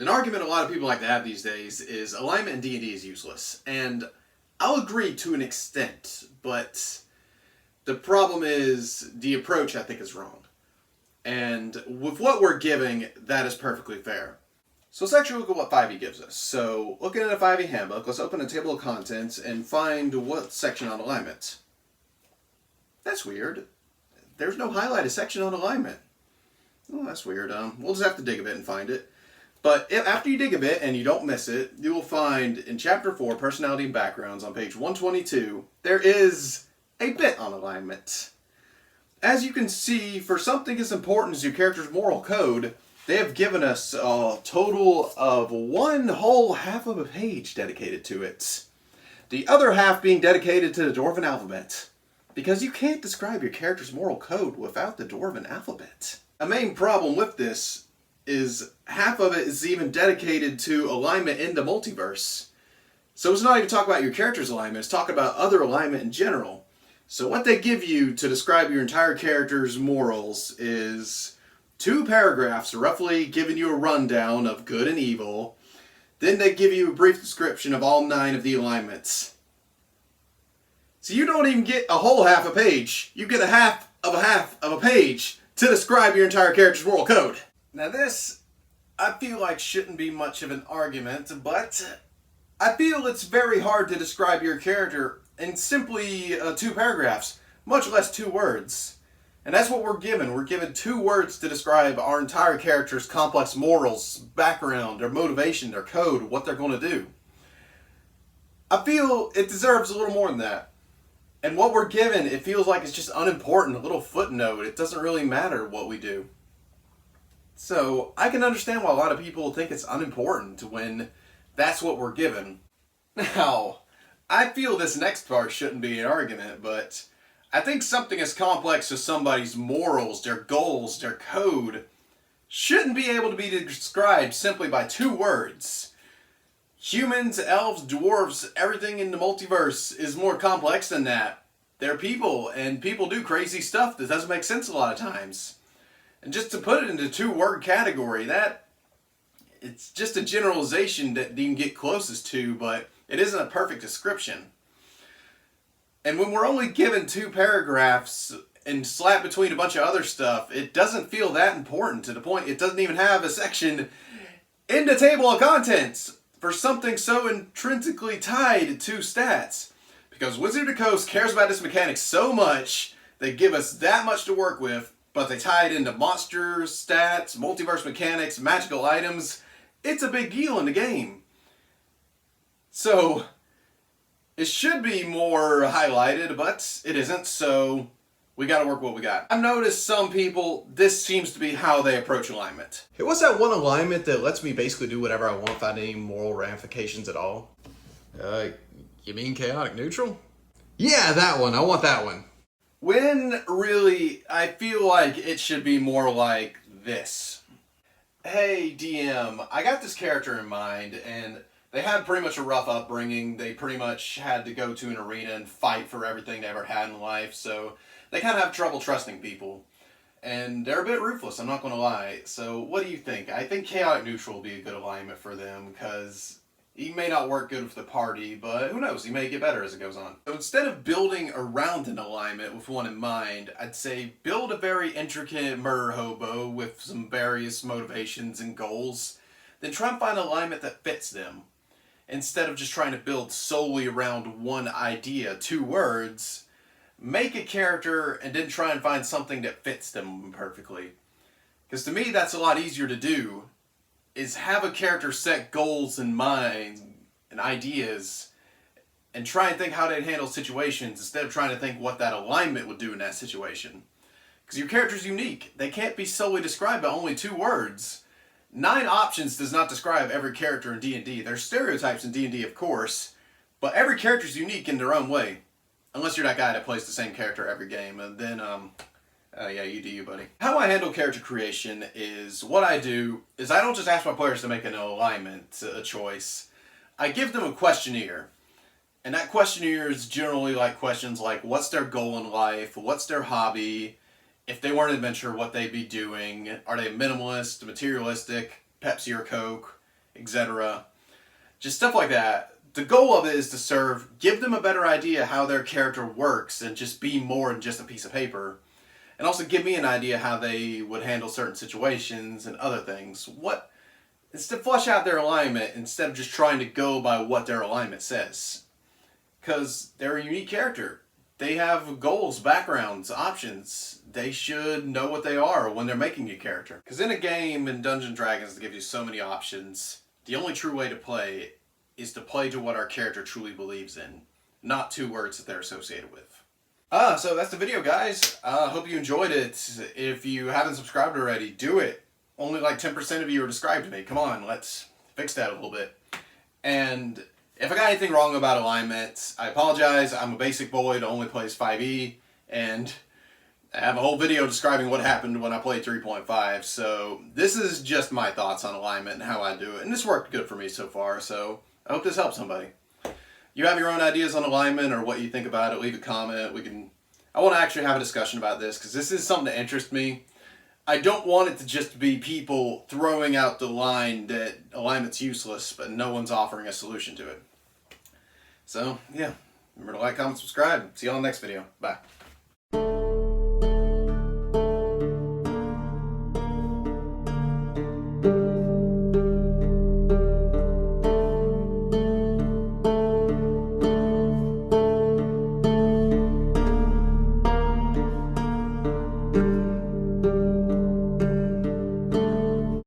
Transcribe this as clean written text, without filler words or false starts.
An argument a lot of people like to have these days is alignment in D&D is useless. And I'll agree to an extent, but the problem is the approach I think is wrong. And with what we're giving, that is perfectly fair. So let's actually look at what 5e gives us. So looking at a 5e handbook, let's open a table of contents and find what section on alignment. That's weird. There's no highlighted section on alignment. Oh, that's weird. We'll just have to dig a bit and find it. But after you dig a bit and you don't miss it, you will find in Chapter 4, Personality and Backgrounds, on page 122, there is a bit on alignment. As you can see, for something as important as your character's moral code, they have given us a total of one whole half of a page dedicated to it. The other half being dedicated to the Dwarven alphabet. Because you can't describe your character's moral code without the Dwarven alphabet. A main problem with this is half of it is even dedicated to alignment in the multiverse. So it's not even talking about your character's alignment, it's talking about other alignment in general. So what they give you to describe your entire character's morals is 2 paragraphs roughly giving you a rundown of good and evil. Then they give you a brief description of all 9 of the alignments. So you don't even get a whole half a page. You get a half of a page to describe your entire character's moral code. Now this, I feel like shouldn't be much of an argument, but I feel it's very hard to describe your character in simply 2 paragraphs, much less 2 words. And that's what we're given. We're given 2 words to describe our entire character's complex morals, background, their motivation, their code, what they're going to do. I feel it deserves a little more than that. And what we're given, it feels like it's just unimportant, a little footnote. It doesn't really matter what we do. So I can understand why a lot of people think it's unimportant when that's what we're given. Now, I feel this next part shouldn't be an argument, but I think something as complex as somebody's morals, their goals, their code, shouldn't be able to be described simply by 2 words. Humans, elves, dwarves, everything in the multiverse is more complex than that. They're people, and people do crazy stuff that doesn't make sense a lot of times. And just to put it into 2-word category, it's just a generalization that you can get closest to, but it isn't a perfect description. And when we're only given 2 paragraphs and slapped between a bunch of other stuff, it doesn't feel that important, to the point it doesn't even have a section in the table of contents for something so intrinsically tied to stats. Because Wizard of the Coast cares about this mechanic so much, they give us that much to work with, but they tie it into monsters, stats, multiverse mechanics, magical items. It's a big deal in the game. So it should be more highlighted, but it isn't, so we gotta work what we got. I've noticed some people, this seems to be how they approach alignment. Hey, what's that one alignment that lets me basically do whatever I want without any moral ramifications at all? You mean chaotic neutral? Yeah, that one. I want that one. When really, I feel like it should be more like this. Hey, DM, I got this character in mind, and they had pretty much a rough upbringing. They pretty much had to go to an arena and fight for everything they ever had in life, so they kind of have trouble trusting people. And they're a bit ruthless, I'm not going to lie. So what do you think? I think chaotic neutral will be a good alignment for them, because he may not work good with the party, but who knows, he may get better as it goes on. So instead of building around an alignment with one in mind, I'd say build a very intricate murder hobo with some various motivations and goals, then try and find an alignment that fits them. Instead of just trying to build solely around one idea, 2 words, make a character and then try and find something that fits them perfectly. Because to me, that's a lot easier to do, is have a character set goals in mind and ideas and try and think how they'd handle situations instead of trying to think what that alignment would do in that situation. Because your character's unique. They can't be solely described by only 2 words. 9 options does not describe every character in D&D. There's stereotypes in D&D, of course, but every character's unique in their own way. Unless you're that guy that plays the same character every game, and then, yeah, you do you, buddy. How I handle character creation is, what I do is I don't just ask my players to make an alignment choice. I give them a questionnaire. And that questionnaire is generally like questions like, what's their goal in life? What's their hobby? If they weren't an adventurer, what they'd be doing? Are they minimalist, materialistic, Pepsi or Coke? etc. Just stuff like that. The goal of it is to give them a better idea how their character works and just be more than just a piece of paper. And also give me an idea how they would handle certain situations and other things. Instead, flesh out their alignment instead of just trying to go by what their alignment says. Because they're a unique character. They have goals, backgrounds, options. They should know what they are when they're making a character. Because in a game in Dungeons & Dragons that gives you so many options, the only true way to play is to play to what our character truly believes in, not two words that they're associated with. So that's the video, guys. Hope you enjoyed it. If you haven't subscribed already, do it. Only like 10% of you are subscribed to me. Come on, let's fix that a little bit. And if I got anything wrong about alignment, I apologize. I'm a basic boy that only plays 5e, and I have a whole video describing what happened when I played 3.5. So this is just my thoughts on alignment and how I do it. And this worked good for me so far, so I hope this helps somebody. You have your own ideas on alignment or what you think about it, leave a comment. I want to actually have a discussion about this because this is something that interests me. I don't want it to just be people throwing out the line that alignment's useless, but no one's offering a solution to it. So, yeah. Remember to like, comment, subscribe. See you on the next video. Bye.